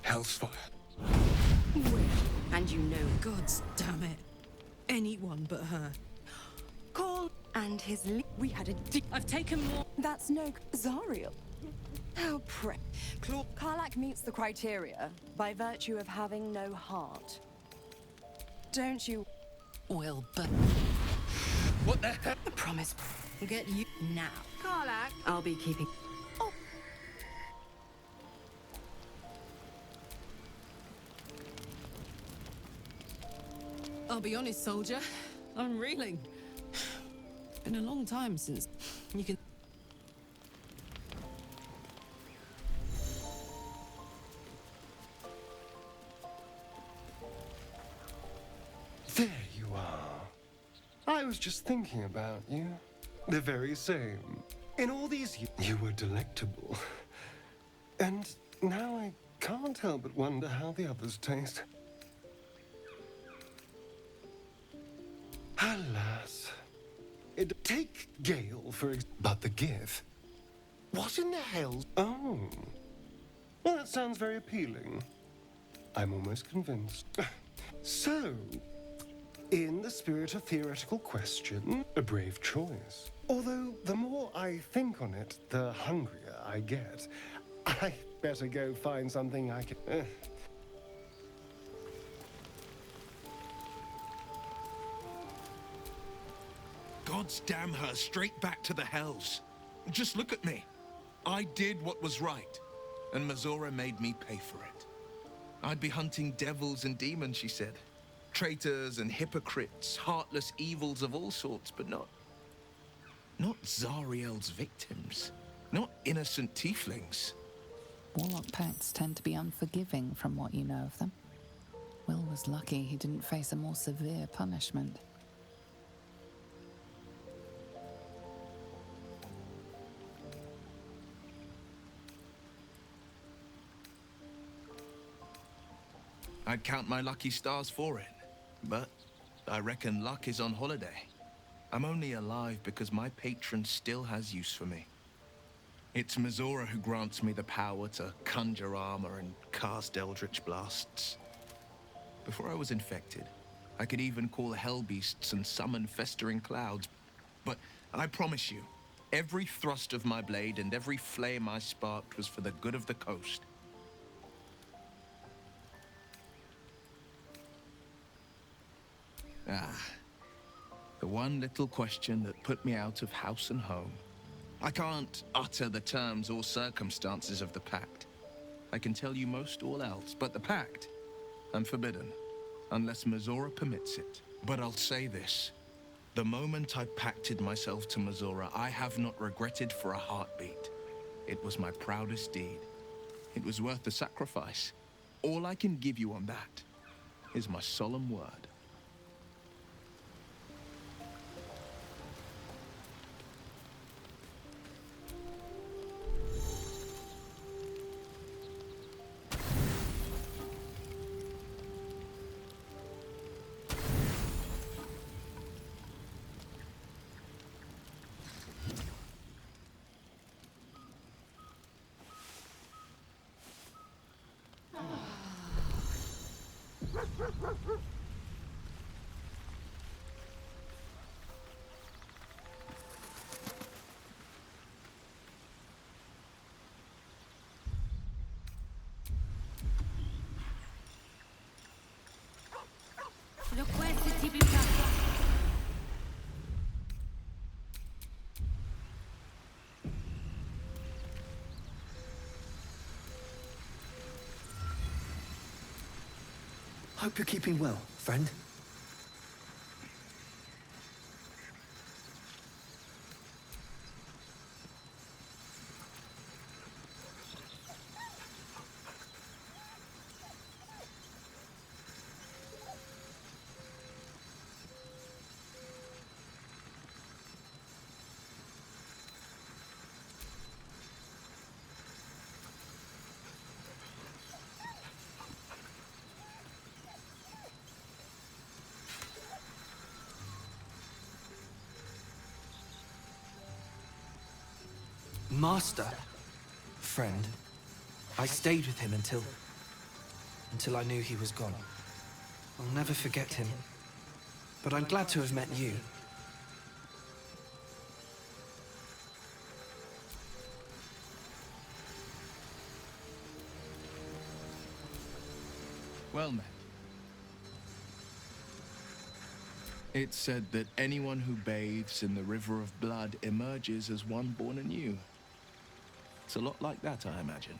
Hell's fire. Well, and you know, God's damn it. Anyone but her. Call and his we had a I've taken more. That's no Zariel. How Karlak meets the criteria by virtue of having no heart. Don't you? Well, but What the hell? I promise. Get you now. Karlak. I'll be keeping. Oh. I'll be honest, soldier. I'm reeling. Been a long time since you can. There you are. I was just thinking about you. The very same. In all these years, you were delectable. And now I can't help but wonder how the others taste. Alas. Take Gale, for example. But the give. What in the hell? Oh. Well, that sounds very appealing. I'm almost convinced. So, in the spirit of theoretical question, a brave choice. Although, the more I think on it, the hungrier I get. I better go find something I can... God's damn her, straight back to the hells. Just look at me. I did what was right, and Mazora made me pay for it. I'd be hunting devils and demons, she said. Traitors and hypocrites, heartless evils of all sorts, but not Zariel's victims. Not innocent tieflings. Warlock pacts tend to be unforgiving from what you know of them. Will was lucky he didn't face a more severe punishment. I'd count my lucky stars for it, but I reckon luck is on holiday. I'm only alive because my patron still has use for me. It's Mazora who grants me the power to conjure armor and cast eldritch blasts. Before I was infected, I could even call hell beasts and summon festering clouds. But I promise you, every thrust of my blade and every flame I sparked was for the good of the coast. The one little question that put me out of house and home. I can't utter the terms or circumstances of the pact. I can tell you most all else, but the pact, I'm forbidden, unless Mazora permits it. But I'll say this. The moment I pacted myself to Mazora, I have not regretted for a heartbeat. It was my proudest deed. It was worth the sacrifice. All I can give you on that is my solemn word. Hope you're keeping well, friend. Master. Friend. I stayed with him until... until I knew he was gone. I'll never forget him. But I'm glad to have met you. Well met. It's said that anyone who bathes in the river of blood emerges as one born anew. It's a lot like that, I imagine.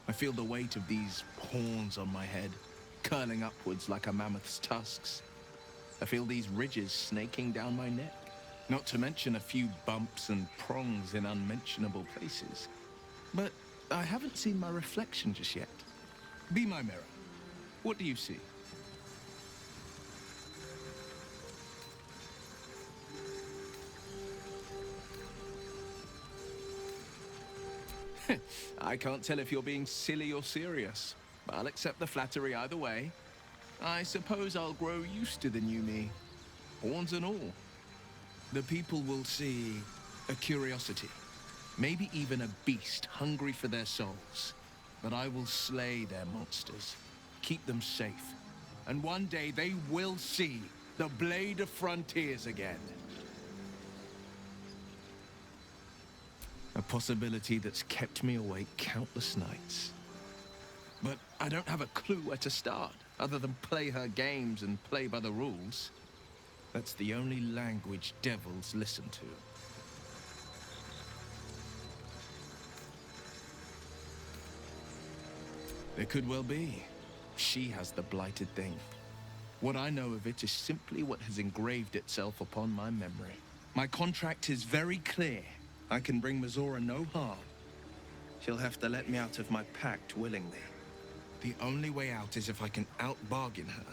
I feel the weight of these horns on my head, curling upwards like a mammoth's tusks. I feel these ridges snaking down my neck, not to mention a few bumps and prongs in unmentionable places. But I haven't seen my reflection just yet. Be my mirror. What do you see? I can't tell if you're being silly or serious. I'll accept the flattery either way. I suppose I'll grow used to the new me, horns and all. The people will see a curiosity, maybe even a beast hungry for their souls. But I will slay their monsters, keep them safe, and one day they will see the Blade of Frontiers again. A possibility that's kept me awake countless nights. But I don't have a clue where to start, other than play her games and play by the rules. That's the only language devils listen to. It could well be. She has the blighted thing. What I know of it is simply what has engraved itself upon my memory. My contract is very clear. I can bring Mizora no harm. She'll have to let me out of my pact willingly. The only way out is if I can out-bargain her.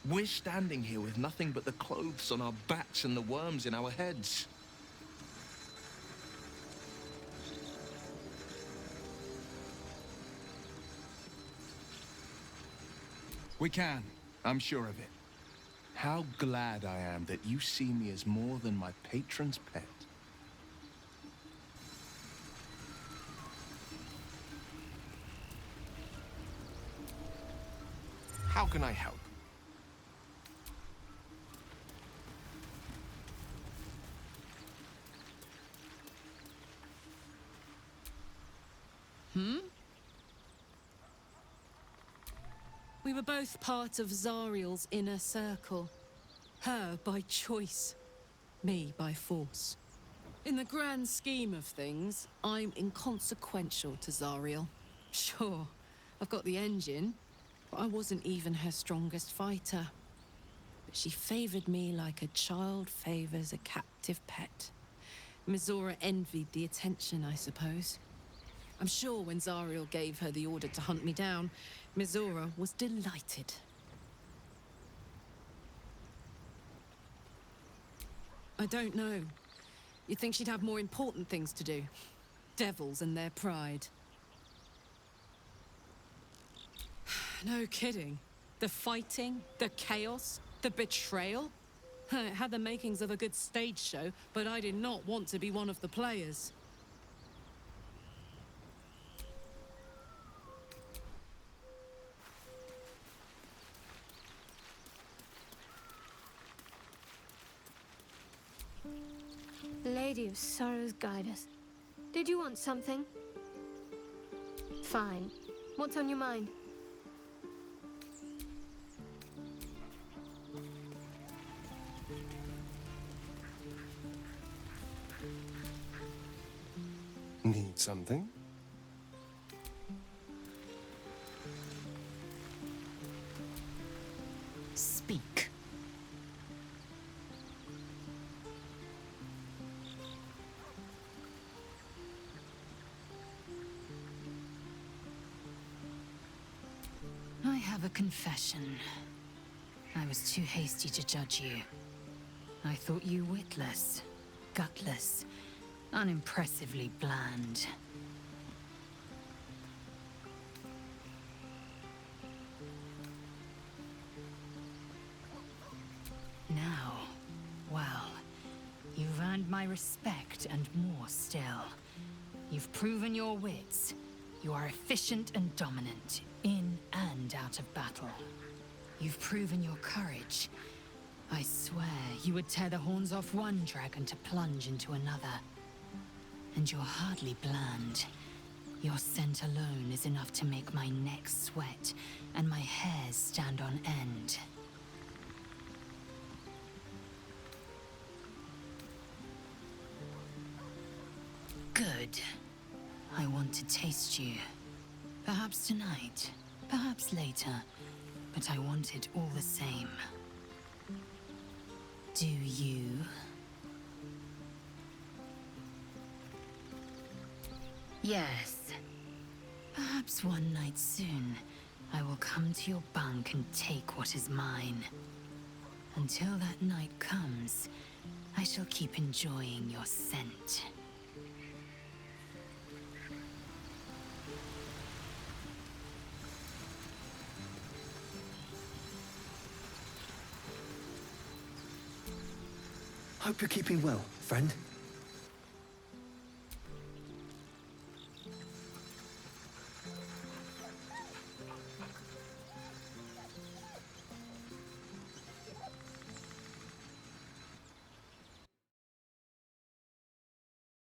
We're standing here with nothing but the clothes on our backs and the worms in our heads. We can. I'm sure of it. How glad I am that you see me as more than my patron's pet. How can I help? We were both part of Zariel's inner circle. Her by choice, me by force. In the grand scheme of things, I'm inconsequential to Zariel. Sure, I've got the engine, but I wasn't even her strongest fighter. But she favored me like a child favors a captive pet. Mizora envied the attention, I suppose. I'm sure when Zariel gave her the order to hunt me down, Mizora was delighted. I don't know. You'd think she'd have more important things to do. Devils and their pride. No kidding. The fighting, the chaos, the betrayal. It had the makings of a good stage show, but I did not want to be one of the players. Lady of Sorrows, guide us. Did you want something? Fine. What's on your mind? Need something? Speak. I have a confession. I was too hasty to judge you. I thought you witless, gutless, unimpressively bland. Now, well, you've earned my respect and more still. You've proven your wits. You are efficient and dominant, in and out of battle. You've proven your courage. I swear you would tear the horns off one dragon to plunge into another. And you're hardly bland. Your scent alone is enough to make my neck sweat and my hairs stand on end. Good. I want to taste you. Perhaps tonight, perhaps later, but I want it all the same. Do you? Yes. Perhaps one night soon, I will come to your bunk and take what is mine. Until that night comes, I shall keep enjoying your scent. Hope you're keeping well, friend.